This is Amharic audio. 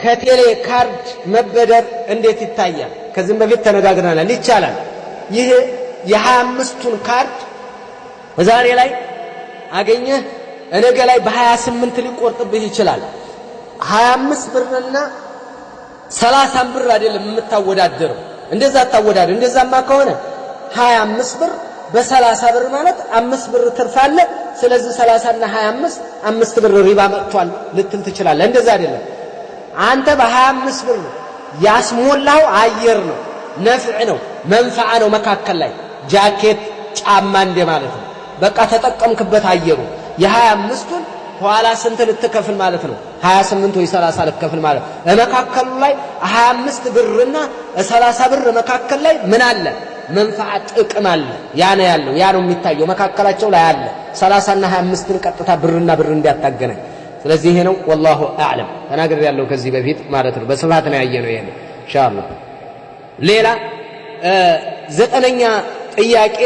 ከቴሌ ካርድ መበደር እንዴት ይታያል? ከዚህም በፊት ተነጋግረናል። ይቻላል። ይህ የ25ቱን ካርድ ዛሬ ላይ አገኘህ ነገ ላይ በ28 ሊቆርጥብህ ይችላል። 25 ብርና 30 ብር አይደለም የምታወዳደረው። እንደዛ አታወዳደር። እንደዛማ ከሆነ 25 ብር በ30 ብር ማለት 5 ብር ትርፍ አለ። ስለዚህ 30 እና 25 5 ብር ሪባ መጥቷል ልትል ትችላለህ። እንደዛ አይደለም። አንተ በ25 ብር ያስሞላው አየር ነው፣ ነፍዕ ነው፣ መንፈዓ ነው። መካከል ላይ ጃኬት ጫማ እንደ ማለት ነው። በቃ ተጠቀምክበት አየሩ። የ25ቱን ኋላ ስንት ልትከፍል ማለት ነው? 28 ወይ 30 ልትከፍል ማለት ነው። መካከሉ ላይ 25 ብርና 30 ብር መካከል ላይ ምን አለ? መንፈዓ ጥቅም አለ። ያ ነው ያለው፣ ያ ነው የሚታየው መካከላቸው ላይ አለ። 30 እና 25ን ቀጥታ ብርና ብር እንዲያታገናኝ። ስለዚህ ይሄ ነው والله اعلم ተናግሬያለሁ ከዚህ በፊት ማለት ነው። በስፋት ነው ያየነው ይሄ ኢንሻአላህ። ሌላ 9ኛ ጥያቄ